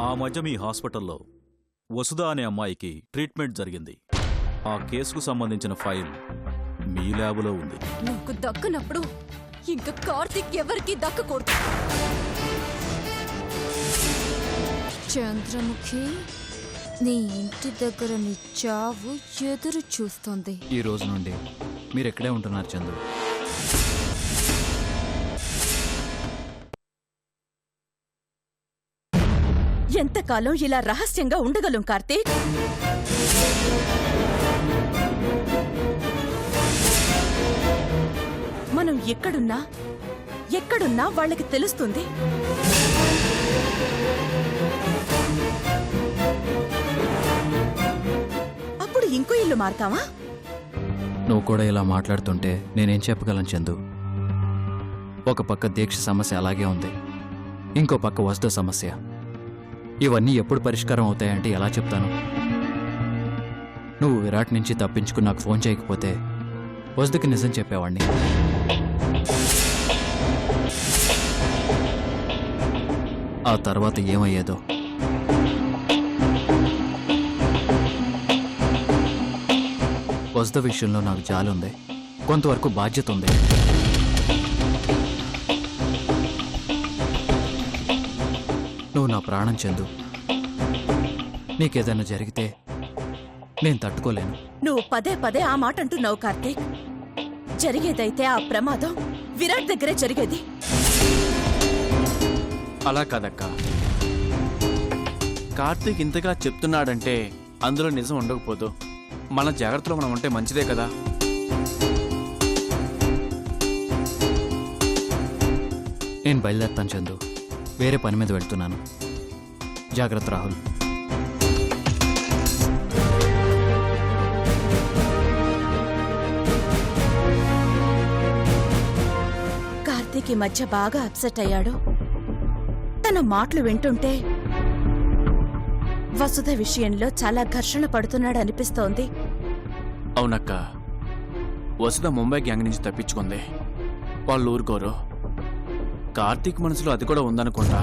ఆ మధ్య మీ హాస్పిటల్లో వసుధ అనే అమ్మాయికి ట్రీట్మెంట్ జరిగింది. ఆ కేసుకు సంబంధించిన ఫైల్ మీ ల్యాబులో ఉంది. నాకు దక్కనప్పుడు ఇంకా కార్తీక్ ఎవరికి దక్కకూడదు. చంద్రముఖి, నీ ఇంటి దగ్గర నీ చావు ఎదురు చూస్తుంది. ఈ రోజు నుండి మీరు ఎక్కడే ఉంటున్నారు చందు? ఎంతకాలం ఇలా రహస్యంగా ఉండగలం కార్తీక్? మనం ఎక్కడున్నా వాళ్ళకి తెలుస్తుంది. అప్పుడు ఇంకో ఇల్లు మారుతావా? నువ్వు కూడా ఇలా మాట్లాడుతుంటే నేనేం చెప్పగలను చందు? ఒక పక్క దీక్ష సమస్య అలాగే ఉంది, ఇంకో పక్క వసుధ సమస్య. ఇవన్నీ ఎప్పుడు పరిష్కారం అవుతాయంటే ఎలా చెప్తాను? నువ్వు విరాట్ నుంచి తప్పించుకుని నాకు ఫోన్ చేయకపోతే వసుధకి నిజం చెప్పేవాణ్ణి. ఆ తర్వాత ఏమయ్యేదో. వసుధ విషయంలో నాకు జాలి ఉంది, కొంతవరకు బాధ్యత ఉంది. నువ్వు నా ప్రాణం చందు. నీకేదైనా జరిగితే నేను తట్టుకోలేను. నువ్వు పదే పదే ఆ మాట అంటున్నావు కార్తీక్. జరిగేదైతే ఆ ప్రమాదం విరాట్ దగ్గరే జరిగేది. అలా కాదక్క, కార్తీక్ ఇంతగా చెప్తున్నాడంటే అందులో నిజం ఉండకపోదు. మన జాగ్రత్తలో మనం ఉంటే మంచిదే కదా. నేను బయలుదేరుతాను చందు, వేరే పని మీద వెళ్తున్నాను. జాగ్రత్త రాహుల్. కార్తీక్ ఈ మధ్య బాగా అప్సెట్ అయ్యాడు. తన మాటలు వింటుంటే వసుధ విషయంలో చాలా ఘర్షణ పడుతున్నాడు అనిపిస్తోంది. అవునక్క, వసుధ ముంబై గ్యాంగ్ నుంచి తప్పించుకుంది. వాళ్ళు ఊరుకోరు. కార్తీక్ మనసులో అది కూడా ఉందనుకుంటా.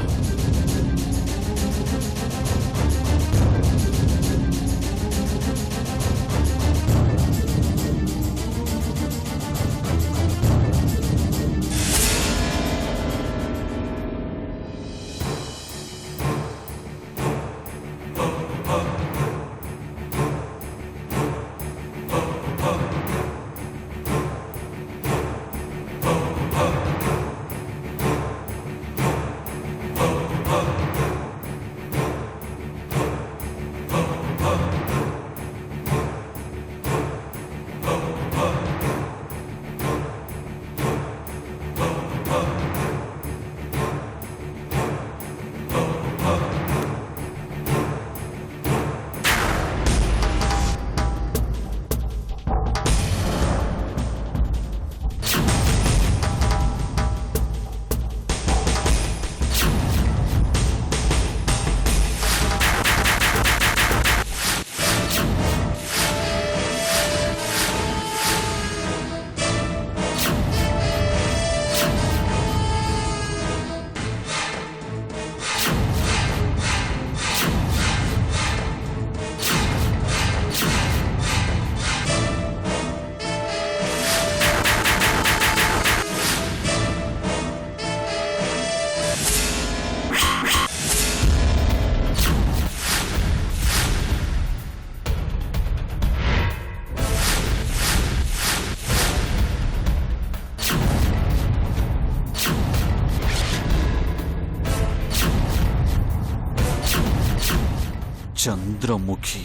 చంద్రముఖి.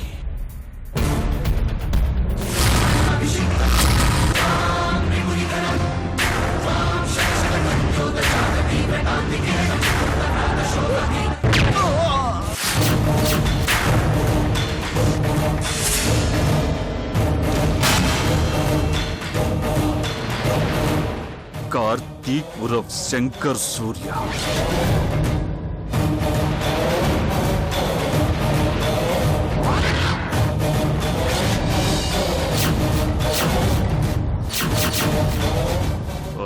కార్తీక్ ఉరఫ్ శంకర్ సూర్య.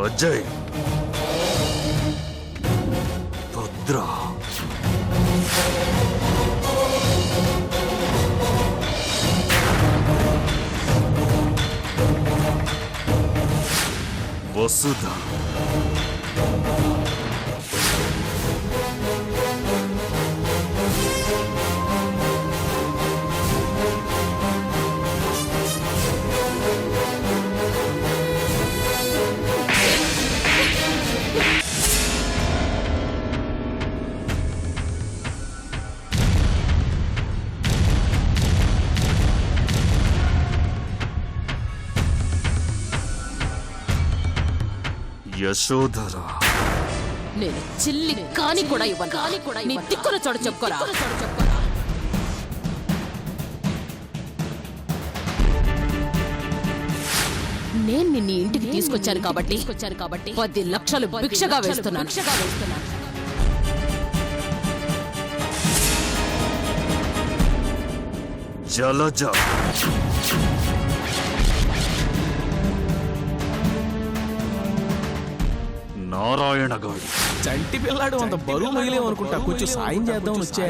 అజయ్, రుద్ర, వసుధ యశోధర నేను చిల్లి కాని కూడా ఇవ్వను నీ తిక్కున చోట చెప్పుకోరా నేను నిన్ను ఇంటికి తీసుకొచ్చాను కాబట్టి 10 లక్షలు భిక్షగా వేస్తున్నాను జలజ నారాయణ గారు చంటి పిల్లాడు అంత బరువు మిగిలేమనుకుంటా కొంచెం సాయం చేద్దాం వచ్చే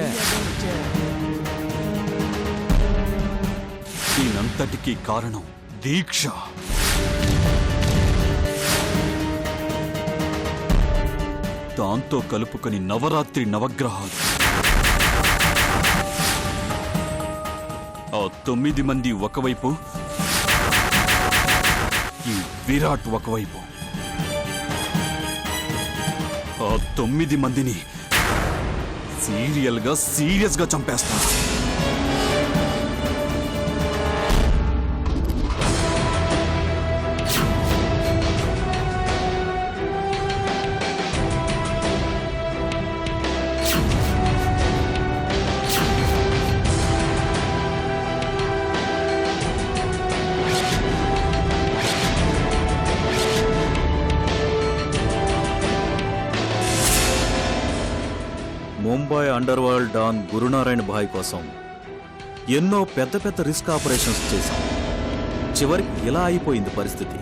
దీనంతటికీ కారణం దీక్ష. దాంతో కలుపుకొని నవరాత్రి నవగ్రహాలు, ఆ 9 మంది ఒకవైపు, ఈ విరాట్ ఒకవైపు. ఆ 9 మందిని సీరియస్ గా చంపేస్తా. Mumbai under world don Gurunarayana భాయ్ కోసం ఎన్నో పెద్ద రిస్క్ ఆపరేషన్స్ చేశాం. చివరికి ఇలా అయిపోయింది పరిస్థితి.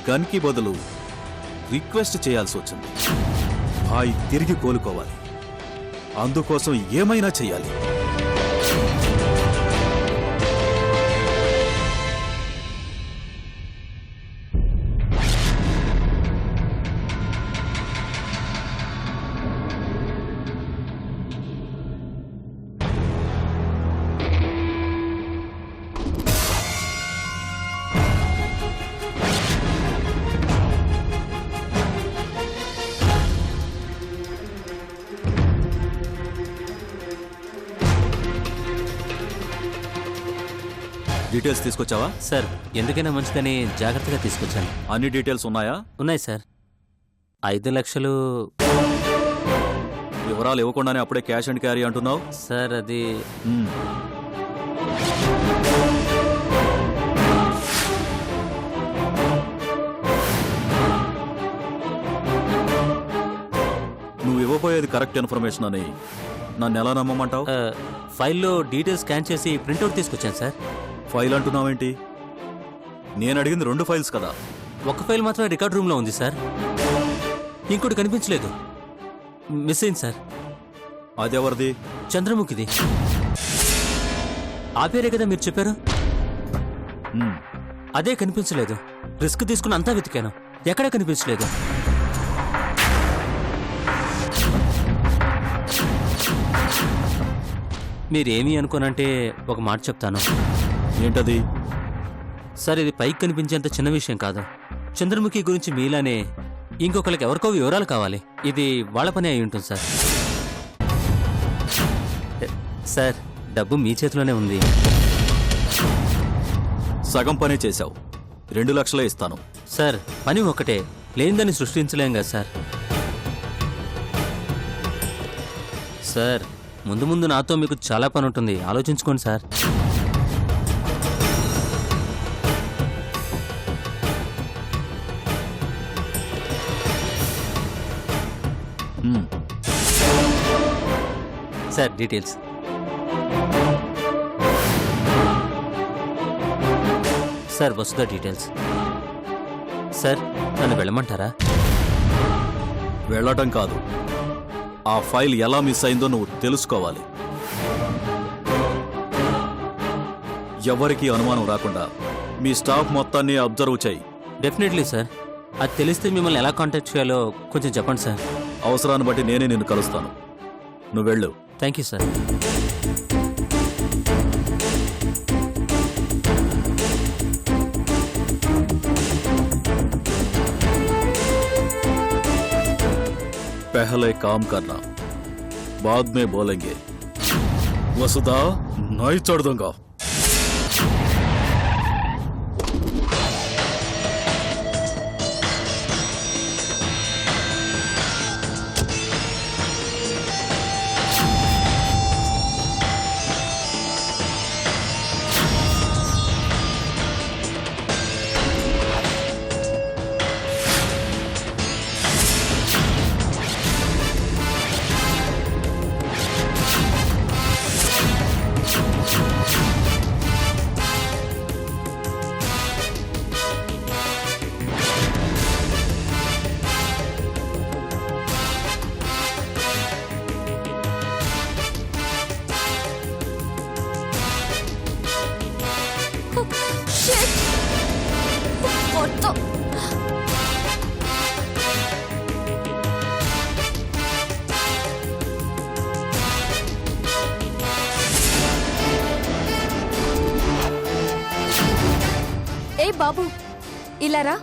గన్కి బదులు రిక్వెస్ట్ చేయాల్సి వచ్చింది. భాయ్ తిరిగి కోలుకోవాలి, అందుకోసం ఏమైనా చేయాలి. డీటెయిల్స్ తీసుకొచ్చావా? సార్, ఎందుకైనా మంచిదని జాగ్రత్తగా తీసుకొచ్చాను. అన్ని డీటెయిల్స్ ఉన్నాయా? ఉన్నాయి సార్. 5 లక్షలు. వివరాలు ఇవ్వకుండానే అప్పుడే క్యాష్ అండ్ క్యారీ అంటున్నావు? సార్ అది నువ్వు ఇవ్వబోయేది కరెక్ట్ ఇన్ఫర్మేషన్ అని నన్ను ఎలా నమ్మమంటావు? ఫైల్లో డీటెయిల్స్ స్కాన్ చేసి ప్రింట్అవుట్ తీసుకొచ్చాను సార్. ఫైల్ అంటున్నావేంటి? నేను అడిగింది 2 ఫైల్స్ కదా. ఒక ఫైల్ మాత్రమే రికార్డ్ రూమ్లో ఉంది సార్. ఇంకోటి కనిపించలేదు, మిస్ అయింది సార్. అదెవరిది? చంద్రముఖిది. ఆ పేరే కదా మీరు చెప్పారు. అదే కనిపించలేదు. రిస్క్ తీసుకుని అంతా వెతికాను, ఎక్కడా కనిపించలేదు. మీరేమీ అనుకోనంటే ఒక మాట చెప్తాను. ఏంటది? సార్, ఇది పైకి కనిపించేంత చిన్న విషయం కాదు. చంద్రముఖి గురించి మీలానే ఇంకొకరికి ఎవరికో వివరాలు కావాలి. ఇది వాళ్ళ పని అయి ఉంటుంది సార్. సార్, డబ్బు మీ చేతిలోనే ఉంది. సగం పనే చేశావు. 2 లక్షలే ఇస్తాను. సార్, పని ఒకటే, లేనిదని సృష్టించలేం కదా సార్. సార్, ముందు ముందు నాతో మీకు చాలా పని ఉంటుంది, ఆలోచించుకోండి సార్. Sir, details. సార్, వసుధ డీటెయిల్స్. సార్, నన్ను వెళ్ళమంటారా? వెళ్ళటం కాదు, ఆ ఫైల్ ఎలా మిస్ అయిందో నువ్వు తెలుసుకోవాలి. ఎవరికీ అనుమానం రాకుండా మీ స్టాఫ్ మొత్తాన్ని అబ్జర్వ్ చేయి. Definitely sir. అది తెలిస్తే మిమ్మల్ని ఎలా కాంటాక్ట్ చేయాలో కొంచెం చెప్పండి సార్. అవసరాన్ని బట్టి నేనే నిన్ను కలుస్తాను. నువ్వు వెళ్ళు. Thank you sir. पहले काम करना, बाद में बोलेंगे. वसुधा, नहीं चढ़ दूंगा. Shit! What the? ఏ బాబు, ఇలా రా.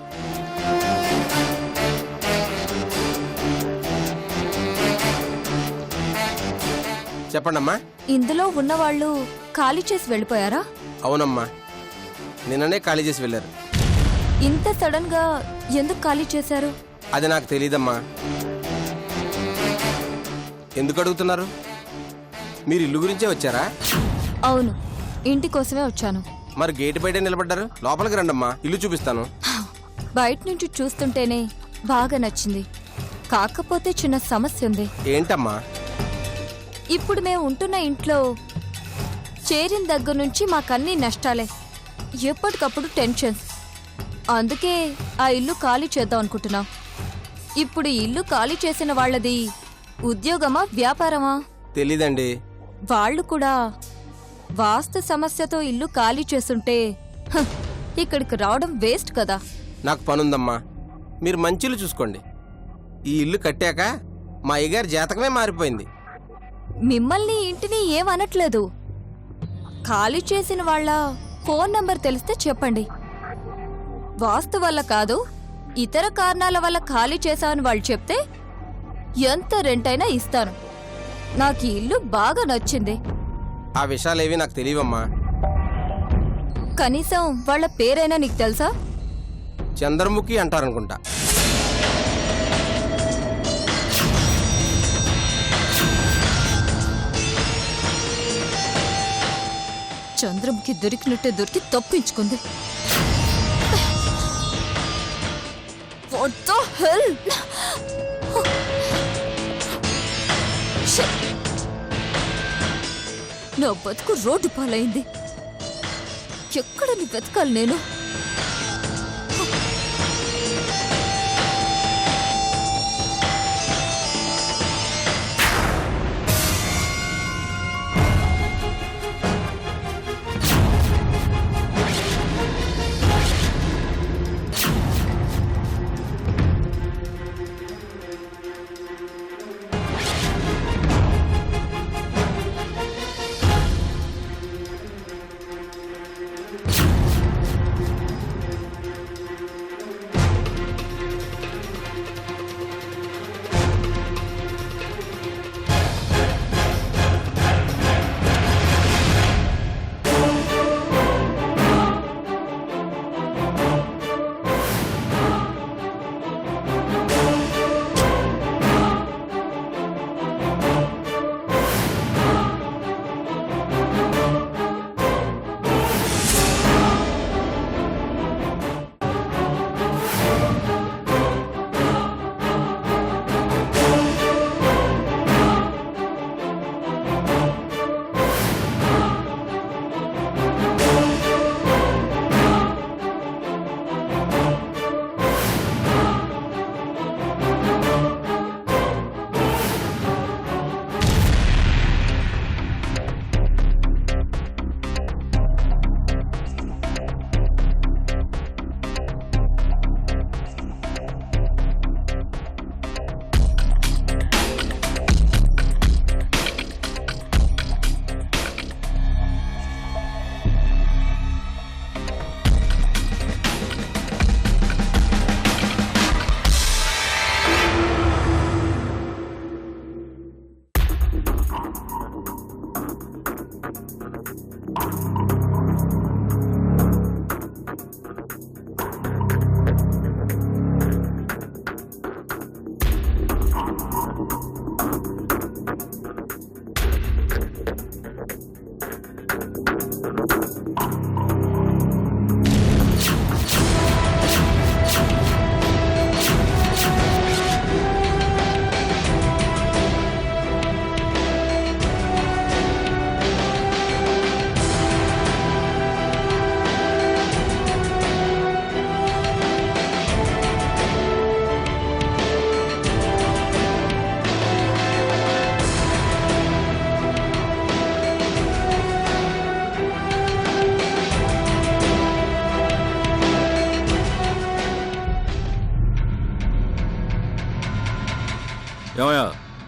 చెప్పండమ్మా. ఇందులో ఉన్నవాళ్ళు ఖాళీ చేసి వెళ్ళిపోయారా? అవునమ్మా, నిన్ననే ఖాళీ చేసి వెళ్ళారు. ఇంత సడన్ గా ఎందుకు ఖాళీ చేశారు? అది నాకు తెలియదమ్మా. ఎందుకు అడుగుతున్నారు? మీరు ఇల్లు గురించే వచ్చారా? అవును, ఇంటి కోసమే వచ్చాను. మరి గేటు బయట నిలబడ్డారు, లోపలికి రండమ్మా, ఇల్లు చూపిస్తాను. బయట నుంచి చూస్తుంటేనే బాగా నచ్చింది. కాకపోతే చిన్న సమస్య ఉంది. ఏంటమ్మా? ఇప్పుడు మేము ఉంటున్న ఇంట్లో చేరిన దగ్గర నుంచి మాకన్నీ నష్టాలే. ఎప్పటికప్పుడు టెన్షన్స్. అందుకే ఆ ఇల్లు ఖాళీ చేద్దాం అనుకుంటున్నాం. ఇప్పుడు ఈ ఇల్లు ఖాళీ చేసిన వాళ్ళది ఉద్యోగమా, వ్యాపారమా? తెలీదండి. వాళ్ళు కూడా వాస్తు సమస్యతో ఇల్లు ఖాళీ చేస్తుంటే ఇక్కడికి రావడం వేస్ట్ కదా. నాకు పనుందమ్మా, మీరు మంచి ఇల్లు చూసుకోండి. ఈ ఇల్లు కట్టాక మా అయ్యగారి జాతకమే మారిపోయింది. మిమ్మల్ని ఇంటిని ఏమనట్లేదు. ఖాళీ చేసిన వాళ్ళ ఫోన్ నంబర్ తెలిస్తే చెప్పండి. వాస్తు వల్ల కాదు, ఇతర కారణాల వల్ల ఖాళీ చేశామని వాళ్ళు చెప్తే ఎంత రెంట్ అయినా ఇస్తాను. నాకు ఈ ఇల్లు బాగా నచ్చింది. ఆ విషయాలేవి నాకు తెలియవమ్మా. కనీసం వాళ్ళ పేరైనా నీకు తెలుసా? చంద్రముఖి అంటారనుకుంటా. చంద్రముఖి దొరికినట్టే దొరికి తప్పించుకుంది. What the hell? Shit. నా బతుకు రోడ్డు పాలైంది. ఎక్కడని వెతకాలి నేను?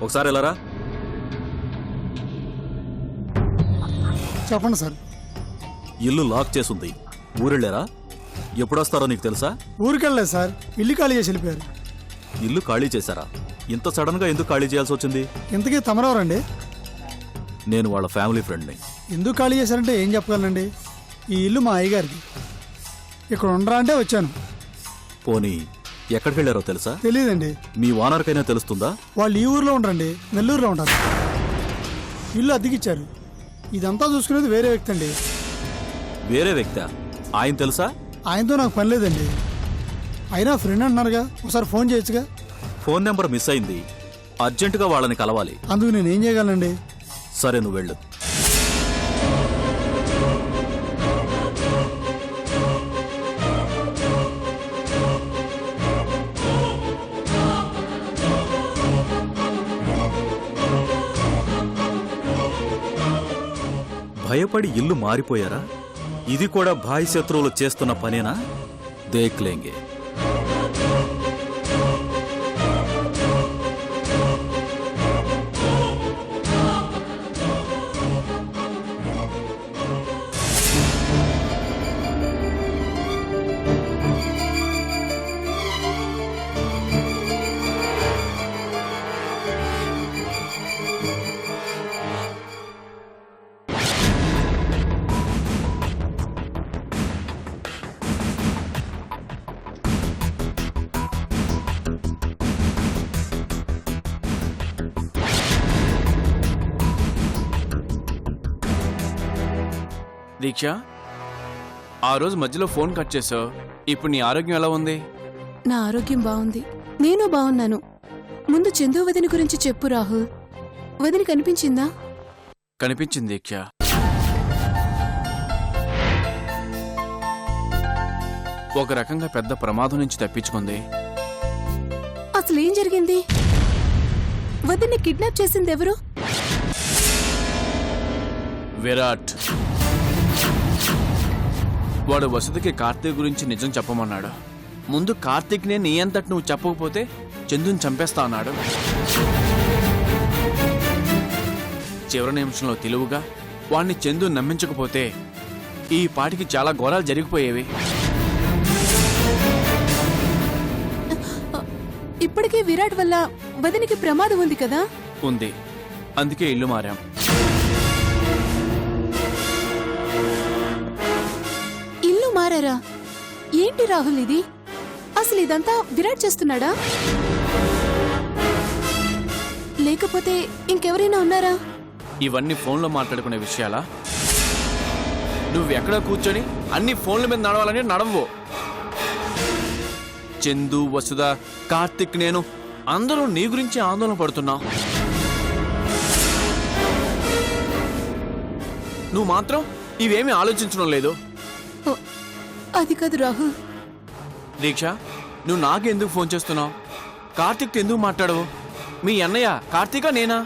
ఒకసారి వెళ్ళరా. చెప్పండి సార్. ఇల్లు లాక్ చేసుంది. ఊరెళ్ళారా? ఎప్పుడొస్తారో నీకు తెలుసా? ఊరికెళ్ళలేదు సార్, ఇల్లు ఖాళీ చేసి వెళ్ళిపోయారు. ఇల్లు ఖాళీ చేశారా? ఇంత సడన్గా ఎందుకు ఖాళీ చేయాల్సి వచ్చింది? ఇంతకీ తమరెవరండి? నేను వాళ్ళ ఫ్యామిలీ ఫ్రెండ్ని. ఎందుకు ఖాళీ చేశారంటే ఏం చెప్పగలనండి. ఈ ఇల్లు మా అయ్యగారిది. ఇక్కడ ఉండరా అంటే వచ్చాను. పోనీ ఎక్కడికి వెళ్ళారో తెలుసా? తెలియదండి. మీ ఓనర్కైనా తెలుస్తుందా? వాళ్ళు ఈ ఊర్లో ఉండరండి, నెల్లూరులో ఉంటారు. ఇల్లు అద్దెకిచ్చారు. ఇదంతా చూసుకునేది వేరే వ్యక్తి అండి. వేరే వ్యక్తి? ఆయన తెలుసా? ఆయనతో నాకు పని లేదండి. అయినా ఫ్రెండ్ అంటున్నారుగా, ఒకసారి ఫోన్ చేయొచ్చుగా. ఫోన్ నెంబర్ మిస్ అయింది. అర్జెంటుగా వాళ్ళని కలవాలి. అందుకు నేను ఏం చేయగలనండి? సరే, నువ్వు వెళ్ళు. భయపడి ఇల్లు మారిపోయారా? ఇది కూడా భాయి శత్రువులు చేస్తున్న పనేనా? దేఖ్లేంగే. దీక్ష, ఆ రోజు మధ్యలో ఫోన్ కట్ చేసావు. ఇప్పుడు నీ ఆరోగ్యం ఎలా ఉంది? నా ఆరోగ్యం బాగుంది. నేను బాగున్నాను. ముందు చందు వదిన గురించి చెప్పు రాహుల్. వదిన కనిపించిందా? కనిపించింది దీక్ష. ఒక రకంగా పెద్ద ప్రమాదం నుంచి తప్పించుకుంది. అసలేం జరిగింది? వదిన్ని కిడ్నాప్ చేసింది ఎవరు? విరాట్. వాడు వసతికి కార్తీక్ గురించి నిజం చెప్పమన్నాడు. ముందు కార్తీక్నే నీ అంతటి నువ్వు చెప్పకపోతే చందుని చంపేస్తా అన్నాడు. చివరి నిమిషంలో తెలివిగా వాణ్ణి చందు నమ్మించకపోతే ఈ పాటికి చాలా ఘోరాలు జరిగిపోయేవి. ఇప్పటికే విరాట్ వల్ల వదినికి ప్రమాదం ఉంది కదా? ఉంది. అందుకే ఇల్లు మారాం. ఇల్లు మారారా? ఏంటి రాహుల్ ఇది? అసలు ఇదంతా విరాట్ చేస్తున్నాడా? లేకపోతే ఇంకెవరైనా ఉన్నారా? ఇవన్నీ ఫోన్లో మాట్లాడుకునే విషయాలా? నువ్వెక్కడ కూర్చొని అన్ని ఫోన్ల మీద నడవాలని నడవవు. చందు, వసుధ, కార్తిక్, నేను అందరూ నీ గురించి ఆందోళన పడుతున్నావు. నువ్వు మాత్రం ఇవేమీ ఆలోచించడం లేదు. అది కాదు రాహుల్. దీక్ష, నువ్వు నాకెందుకు ఫోన్ చేస్తున్నావు? కార్తిక్ ఎందుకు మాట్లాడవు? మీ అన్నయ్య కార్తీకా నేనా?